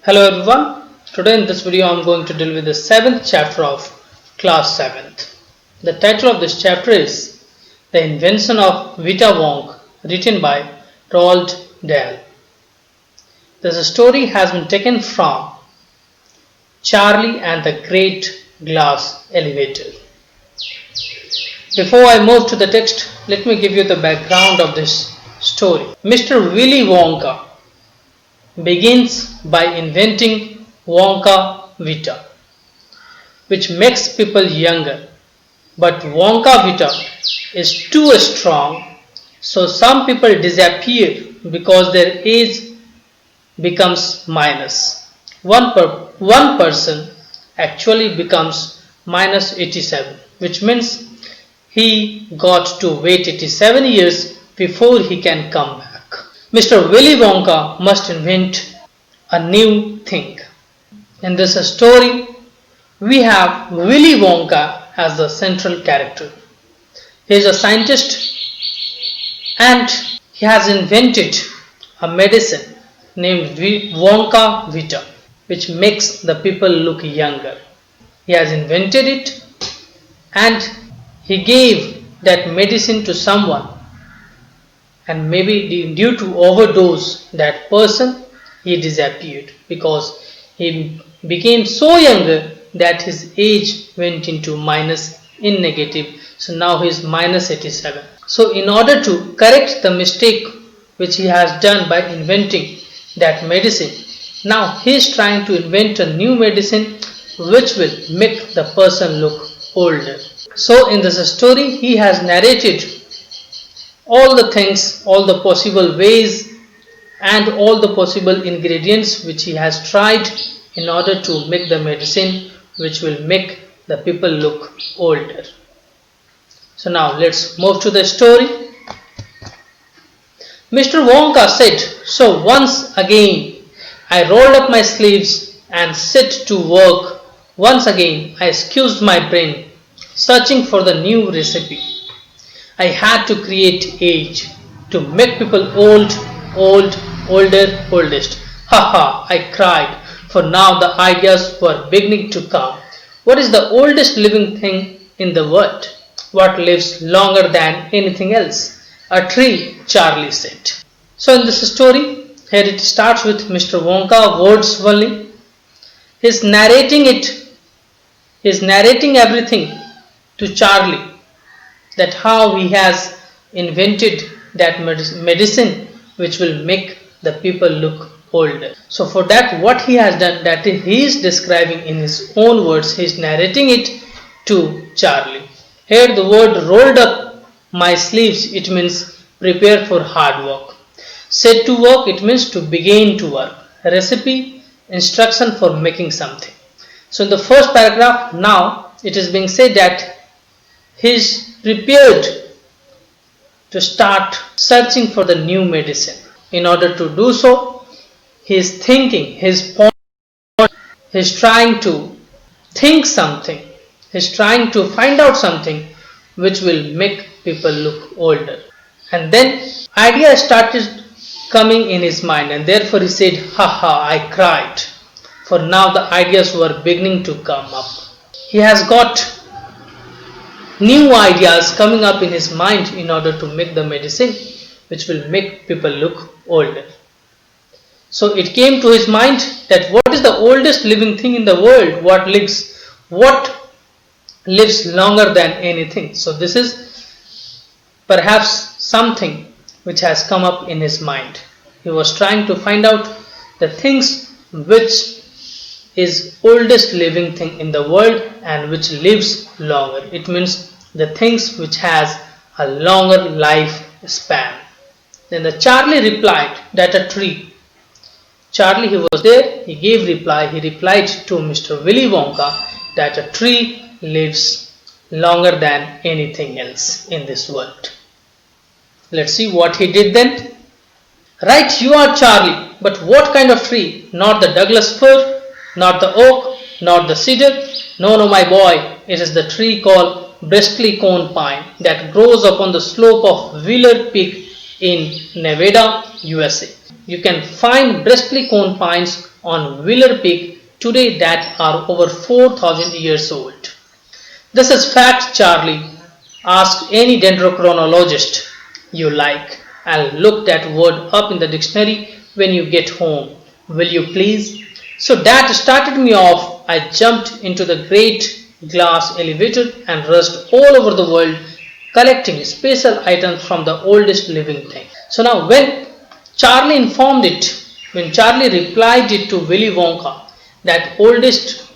Hello everyone, today in this video I am going to deal with the 7th chapter of class 7th. The title of this chapter is The Invention of Vita Wonk, written by Roald Dahl. This story has been taken from Charlie and the Great Glass Elevator. Before I move to the text, let me give you the background of this story. Mr. Willy Wonka begins by inventing Wonka Vita, which makes people younger. But Wonka Vita is too strong, so some people disappear because their age becomes minus. One person actually becomes minus 87, which means he got to wait 87 years before he can come back. Mr. Willy Wonka must invent a new thing. In this story, we have Willy Wonka as the central character. He is a scientist and he has invented a medicine named Wonka Vita, which makes the people look younger. He has invented it and he gave that medicine to someone, and maybe due to overdose that person he disappeared because he became so younger that his age went into minus in negative, so now he is minus 87. So in order to correct the mistake which he has done by inventing that medicine, now he is trying to invent a new medicine which will make the person look older. So in this story he has narrated all the things, all the possible ways and all the possible ingredients which he has tried in order to make the medicine which will make the people look older. So now let's move to the story. Mr. Wonka said, so once again I rolled up my sleeves and set to work. Once again I excused my brain, searching for the new recipe. I had to create age, to make people old, older, oldest. Ha, I cried, for now the ideas were beginning to come. What is the oldest living thing in the world? What lives longer than anything else? A tree, Charlie said. So in this story, here it starts with Mr. Wonka words only. He's narrating everything to Charlie, that how he has invented that medicine which will make the people look older. So for that, what he has done, that he is describing in his own words, he is narrating it to Charlie. Here the word rolled up my sleeves, it means prepare for hard work. Set to work, it means to begin to work. Recipe, instruction for making something. So in the first paragraph, now it is being said that he is prepared to start searching for the new medicine. In order to do so, he is thinking, he is trying to think something, he is trying to find out something which will make people look older. And then idea started coming in his mind, and therefore he said, I cried, for now the ideas were beginning to come up. He has got new ideas coming up in his mind in order to make the medicine which will make people look older. So it came to his mind that what is the oldest living thing in the world? What lives longer than anything? So this is perhaps something which has come up in his mind. He was trying to find out the things which is oldest living thing in the world and which lives longer. It means the things which has a longer life span. Then the Charlie replied that a tree. Charlie, he was there, he gave reply, he replied to Mr. Willy Wonka that a tree lives longer than anything else in this world. Let's see what he did then. Right, you are Charlie, but what kind of tree? Not the Douglas fir, not the oak, not the cedar. No, my boy, it is the tree called bristly cone pine that grows upon the slope of Wheeler Peak in Nevada, USA. You can find bristly cone pines on Wheeler Peak today that are over 4,000 years old. This is fact, Charlie. Ask any dendrochronologist you like and look that word up in the dictionary when you get home. Will you please? So that started me off. I jumped into the great glass elevator and rushed all over the world collecting special items from the oldest living thing. So now when Charlie replied it to Willy Wonka that oldest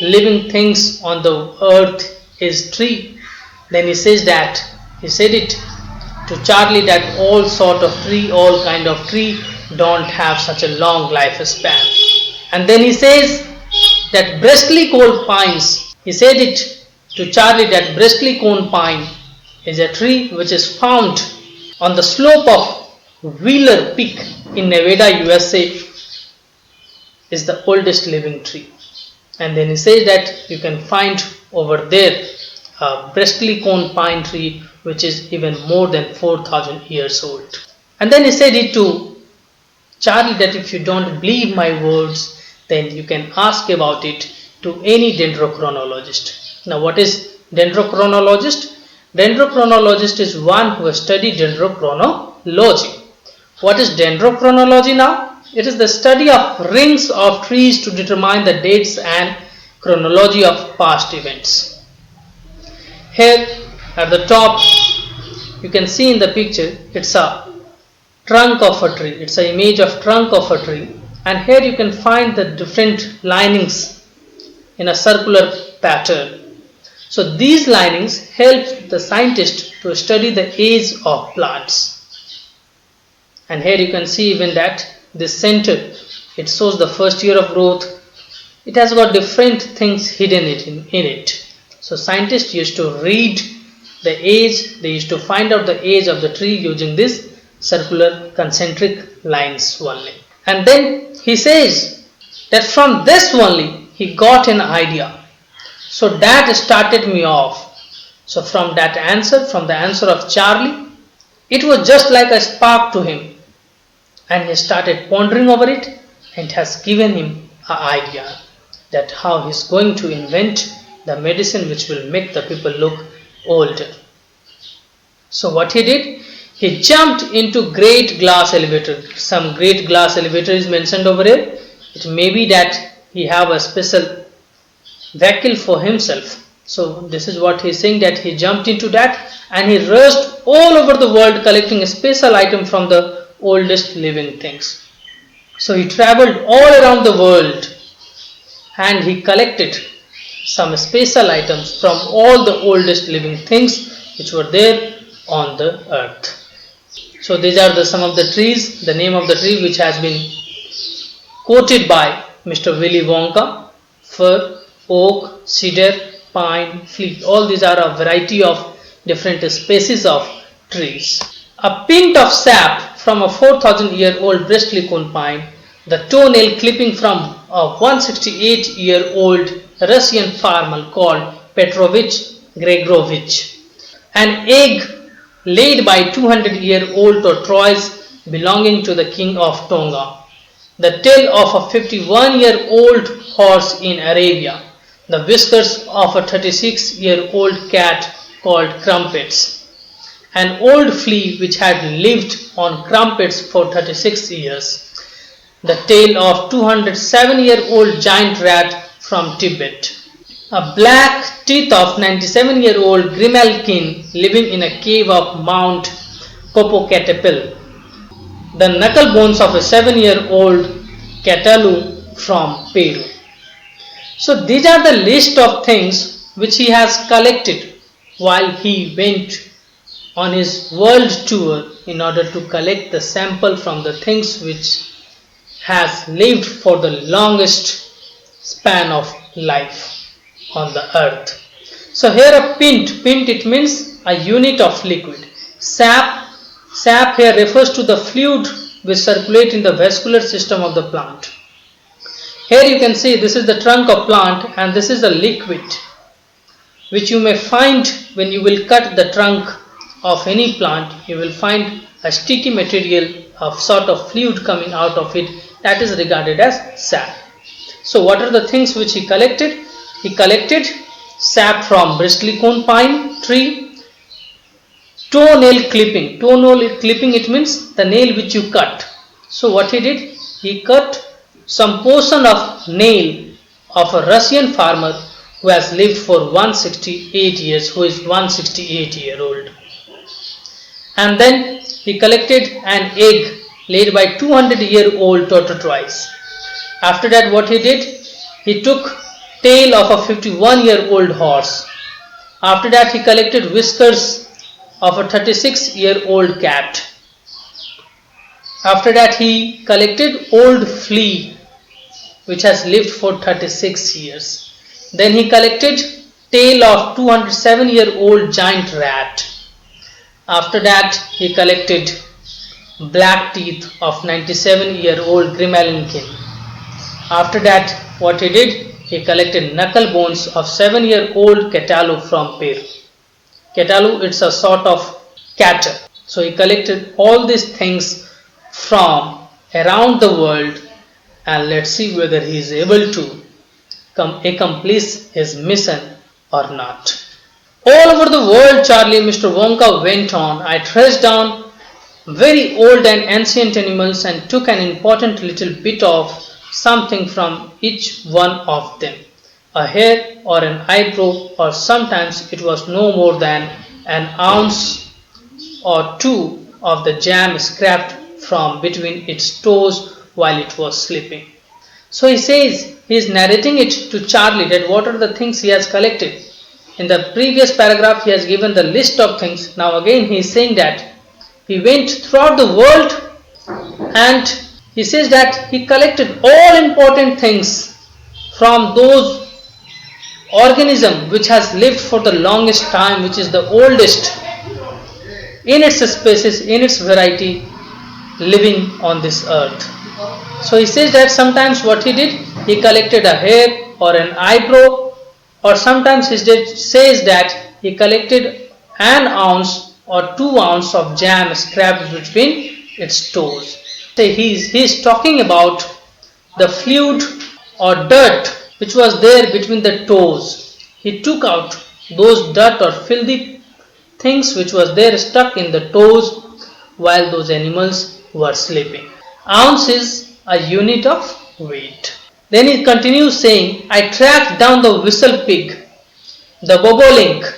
living things on the earth is tree, then he said it to Charlie that all kind of tree don't have such a long lifespan. And then he says that bristly-cone pines, he said it to Charlie that bristly-cone pine is a tree which is found on the slope of Wheeler Peak in Nevada, USA, is the oldest living tree. And then he says that you can find over there a bristly-cone pine tree which is even more than 4,000 years old. And then he said it to Charlie that if you don't believe my words, then you can ask about it to any dendrochronologist. Now what is dendrochronologist? Dendrochronologist is one who has studied dendrochronology. What is dendrochronology now? It is the study of rings of trees to determine the dates and chronology of past events. Here at the top you can see in the picture it's a trunk of a tree. It's an image of trunk of a tree, and here you can find the different linings in a circular pattern. So these linings help the scientist to study the age of plants. And here you can see even that this center, it shows the first year of growth. It has got different things hidden in it. So scientists used to read the age, they used to find out the age of the tree using this circular concentric lines only. And then he says that from this only he got an idea. So that started me off. So from the answer of Charlie, it was just like a spark to him. And he started pondering over it, and it has given him an idea that how he's going to invent the medicine which will make the people look older. So what he did, he jumped into great glass elevator. Some great glass elevator is mentioned over here. It may be that he have a special vehicle for himself. So this is what he is saying, that he jumped into that and he rushed all over the world collecting a special item from the oldest living things. So he traveled all around the world and he collected some special items from all the oldest living things which were there on the earth. So these are some of the trees, the name of the tree which has been quoted by Mr. Willy Wonka: fir, oak, cedar, pine, flea. All these are a variety of different species of trees. A pint of sap from a 4,000-year-old bristly-cone pine, the toenail clipping from a 168-year-old Russian farmer called Petrovich Gregorovich, an egg laid by 200-year-old tortoise belonging to the king of Tonga, the tail of a 51-year-old horse in Arabia, the whiskers of a 36-year-old cat called Crumpets, an old flea which had lived on crumpets for 36 years, the tail of 207-year-old giant rat from Tibet, a black teeth of 97-year-old grimalkin living in a cave of Mount Popocatépetl, the knuckle bones of a 7-year-old catalu from Peru. So these are the list of things which he has collected while he went on his world tour in order to collect the sample from the things which has lived for the longest span of life on the earth. So here a pint it means a unit of liquid. Sap here refers to the fluid which circulates in the vascular system of the plant. Here you can see this is the trunk of plant and this is a liquid which you may find when you will cut the trunk of any plant. You will find a sticky material of sort of fluid coming out of it, that is regarded as sap. So what are the things which he collected? He collected sap from bristlecone pine tree, toenail clipping. Toenail clipping, it means the nail which you cut. So what he did? He cut some portion of nail of a Russian farmer who has lived for 168 years, who is 168-year-old. And then he collected an egg laid by 200-year-old tortoise. After that, what he did? He took tail of a 51-year-old horse. After that, he collected whiskers of a 36-year-old cat. After that, he collected old flea which has lived for 36 years. Then he collected tail of 207-year-old giant rat. After that, he collected black teeth of 97-year-old grimalkin. After that, what he did? He collected knuckle bones of 7-year-old catalu from Peru. Catalu, it's a sort of cattle. So he collected all these things from around the world, and let's see whether he is able to accomplish his mission or not. All over the world, Charlie, Mr. Wonka went on. I traced down very old and ancient animals and took an important little bit of something from each one of them. A hair or an eyebrow, or sometimes it was no more than an ounce or two of the jam scraped from between its toes while it was sleeping. So he says, he is narrating it to Charlie that what are the things he has collected. In the previous paragraph he has given the list of things. Now again he is saying that he went throughout the world and he says that he collected all important things from those organisms which has lived for the longest time, which is the oldest in its species, in its variety, living on this earth. So he says that sometimes what he did, he collected a hair or an eyebrow, or sometimes he says that he collected an ounce or 2 ounces of jam scraped between its toes. So he is talking about the fluid or dirt which was there between the toes. He took out those dirt or filthy things which was there stuck in the toes while those animals were sleeping. Ounce is a unit of weight. Then he continues saying, I tracked down the whistle pig, the bobolink,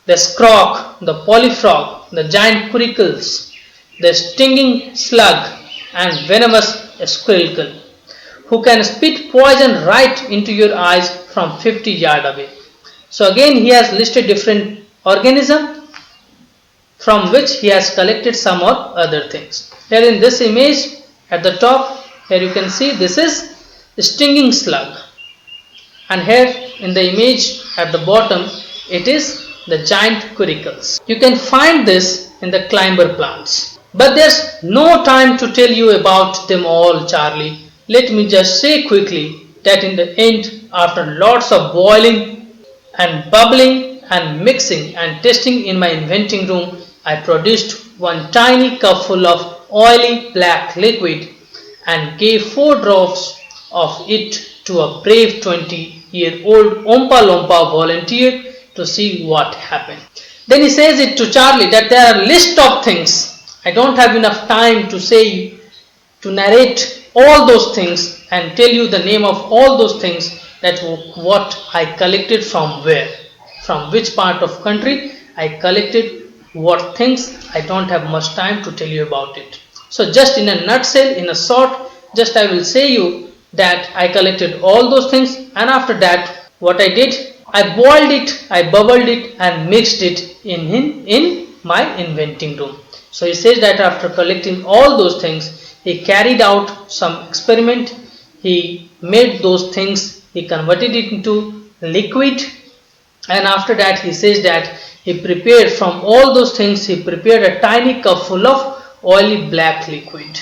the scroc, the polyfrog, the giant curricles, the stinging slug, and venomous squirrel, who can spit poison right into your eyes from 50 yards away. So again he has listed different organisms from which he has collected some or other things. Here in this image at the top, here you can see this is stinging slug, and here in the image at the bottom it is the giant curricles. You can find this in the climber plants, but there's no time to tell you about them all, Charlie. Let me just say quickly that in the end, after lots of boiling and bubbling and mixing and testing in my inventing room, I produced one tiny cupful of oily black liquid and gave 4 drops of it to a brave 20-year-old Oompa Loompa volunteer to see what happened. Then he says it to Charlie that there are a list of things. I don't have enough time to narrate all those things and tell you the name of all those things, that what I collected from where, from which part of country I collected what things. I don't have much time to tell you about it. So just in a nutshell, in a short, just I will say you that I collected all those things, and after that what I did, I boiled it, I bubbled it and mixed it in my inventing room. So he says that after collecting all those things, he carried out some experiment, he made those things, he converted it into liquid, and after that he says that he prepared from all those things, he prepared a tiny cup full of oily black liquid.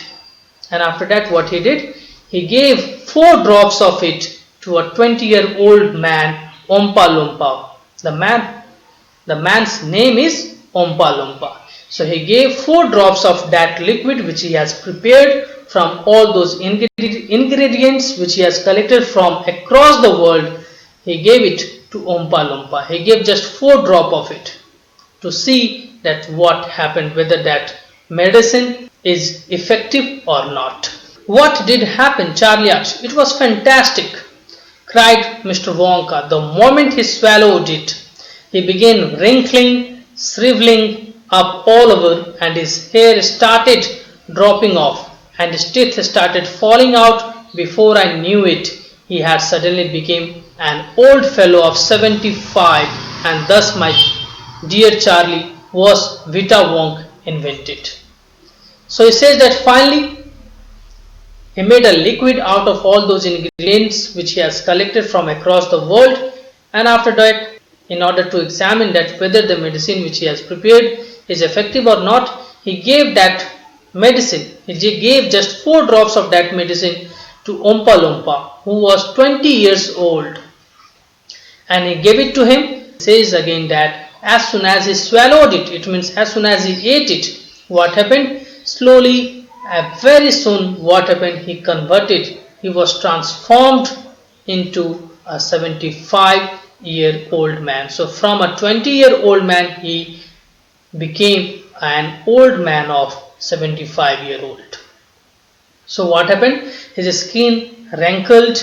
And after that what he did, he gave 4 drops of it to a 20-year-old man, Oompa Loompa. The man's name is Oompa Loompa. So he gave 4 drops of that liquid which he has prepared from all those ingredients which he has collected from across the world, he gave it to Oompa Loompa. He gave just 4 drops of it to see that what happened, whether that medicine is effective or not. What did happen, Charlie asked. It was fantastic, cried Mr. Wonka. The moment he swallowed it, he began wrinkling, shriveling up all over, and his hair started dropping off, and his teeth started falling out. Before I knew it, he had suddenly become an old fellow of 75, and thus my dear Charlie was Vita Wonk invented. So he says that finally he made a liquid out of all those ingredients which he has collected from across the world, and after that, in order to examine that whether the medicine which he has prepared is effective or not, he gave that medicine, he gave just 4 drops of that medicine to Oompa Loompa, who was 20 years old, and he gave it to him. He says again that as soon as he swallowed it, it means as soon as he ate it, what happened? Slowly, very soon, what happened? He converted, he was transformed into a 75-year-old man. So from a 20-year-old man, he became an old man of 75-year-old. So what happened? His skin wrinkled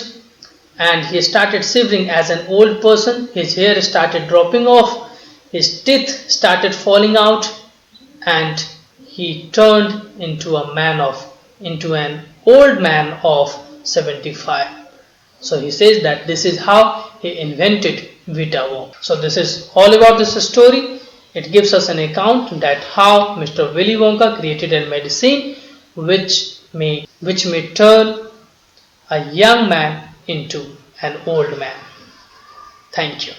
and he started shivering as an old person. His hair started dropping off, his teeth started falling out, and he turned into an old man of 75. So he says that this is how he invented Vita Wonk. So this is all about this story. It gives us an account that how Mr. Willy Wonka created a medicine which may turn a young man into an old man. Thank you.